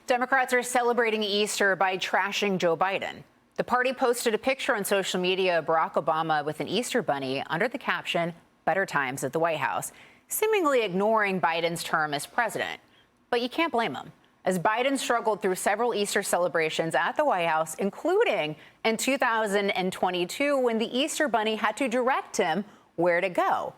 Democrats are celebrating Easter by trashing Joe Biden. The party posted a picture on social media of Barack Obama with an Easter bunny under the caption, "Better times at the White House," seemingly ignoring Biden's term as president. But you can't blame him, as Biden struggled through several Easter celebrations at the White House, including in 2022 when the Easter bunny had to direct him where to go.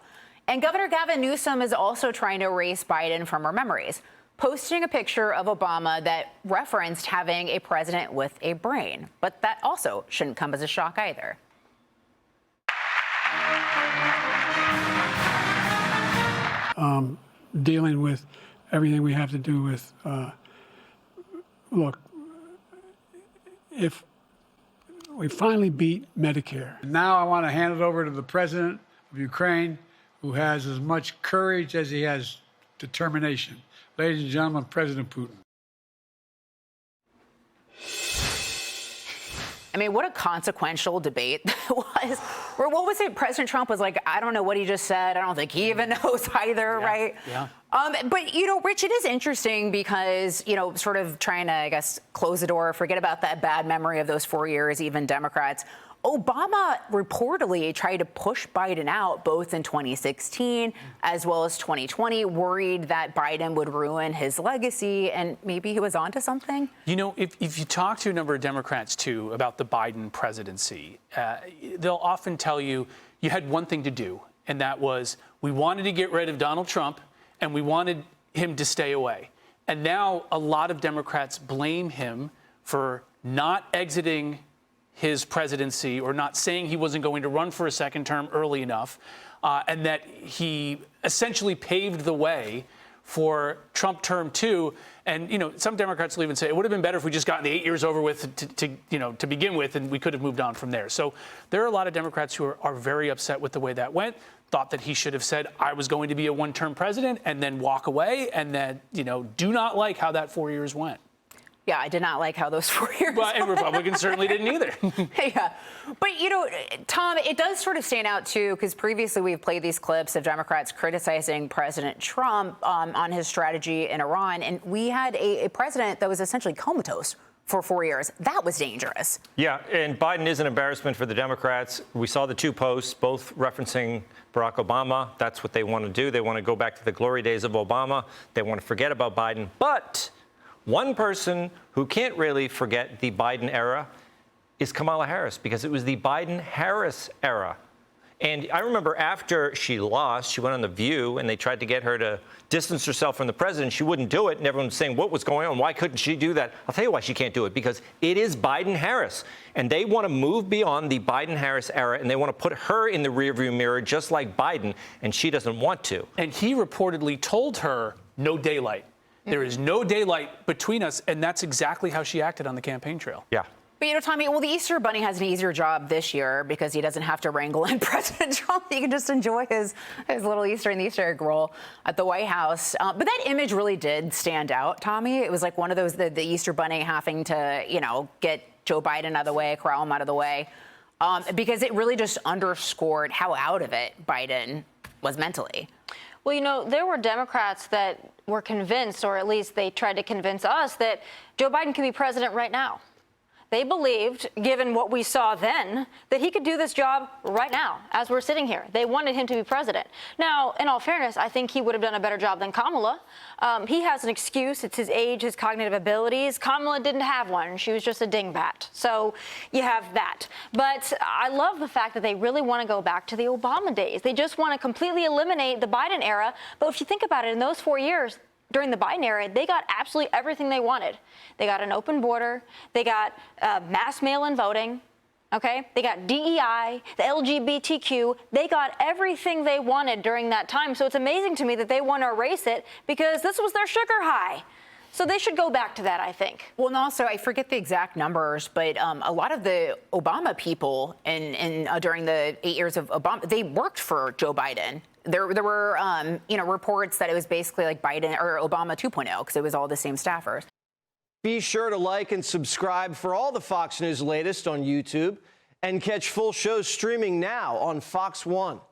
And Governor Gavin Newsom is also trying to erase Biden from our memories, posting a picture of Obama that referenced having a president with a brain. But that also shouldn't come as a shock either. Dealing with everything we have to do with, look, if we finally beat Medicare. Now I want to hand it over to the president of Ukraine, who has as much courage as he has determination. Ladies and gentlemen, President Putin. I mean, what a consequential debate that was. Or what was it? President Trump was like, I don't know what he just said. I don't think he even knows either, right? Yeah. But, Rich, it is interesting because, sort of trying to, I guess, close the door, forget about that bad memory of those 4 years, even Democrats. Obama reportedly tried to push Biden out both in 2016 as well as 2020, worried that Biden would ruin his legacy, and maybe he was onto something. If you talk to a number of Democrats, too, about the Biden presidency, they'll often tell you you had one thing to do, and that was we wanted to get rid of Donald Trump, and we wanted him to stay away. And now a lot of Democrats blame him for not exiting his presidency or not saying he wasn't going to run for a second term early enough, and that he essentially paved the way for Trump term 2. And, some Democrats will even say it would have been better if we just gotten the 8 years over with to begin with, and we could have moved on from there. So there are a lot of Democrats who are very upset with the way that went, thought that he should have said, I was going to be a one-term president, and then walk away, and then, do not like how that 4 years went. Yeah, I did not like how those 4 years went. And Republicans certainly didn't either. Yeah. But, Tom, it does sort of stand out, too, because previously we've played these clips of Democrats criticizing President Trump on his strategy in Iran. And we had a president that was essentially comatose for 4 years. That was dangerous. Yeah, and Biden is an embarrassment for the Democrats. We saw the two posts, both referencing Barack Obama. That's what they want to do. They want to go back to the glory days of Obama. They want to forget about Biden. But one person who can't really forget the Biden era is Kamala Harris, because it was the Biden-Harris era. And I remember after she lost, she went on The View, and they tried to get her to distance herself from the president. She wouldn't do it, and everyone was saying, what was going on? Why couldn't she do that? I'll tell you why she can't do it, because it is Biden-Harris. And they want to move beyond the Biden-Harris era, and they want to put her in the rearview mirror just like Biden, and she doesn't want to. And he reportedly told her, no daylight. There is no daylight between us, and that's exactly how she acted on the campaign trail. Yeah. But, Tommy, the Easter Bunny has an easier job this year because he doesn't have to wrangle in President Trump. He can just enjoy his little Easter and the Easter egg roll at the White House. But that image really did stand out, Tommy. It was like one of those, the Easter Bunny having to, get Joe Biden out of the way, corral him out of the way, because it really just underscored how out of it Biden was mentally. Well, there were Democrats that were convinced, or at least they tried to convince us, that Joe Biden could be president right now. They believed, given what we saw then, that he could do this job right now, as we're sitting here. They wanted him to be president. Now, in all fairness, I think he would have done a better job than Kamala. He has an excuse. It's his age, his cognitive abilities. Kamala didn't have one. She was just a dingbat. So you have that. But I love the fact that they really want to go back to the Obama days. They just want to completely eliminate the Biden era. But if you think about it, in those 4 years, during the Biden era, they got absolutely everything they wanted. They got an open border. They got mass mail-in voting. Okay? They got DEI, the LGBTQ. They got everything they wanted during that time. So it's amazing to me that they want to erase it because this was their sugar high. So they should go back to that, I think. Well, and also, I forget the exact numbers, but a lot of the Obama people during the 8 years of Obama, they worked for Joe Biden. There were, reports that it was basically like Biden or Obama 2.0 because it was all the same staffers. Be sure to like and subscribe for all the Fox News latest on YouTube and catch full shows streaming now on Fox One.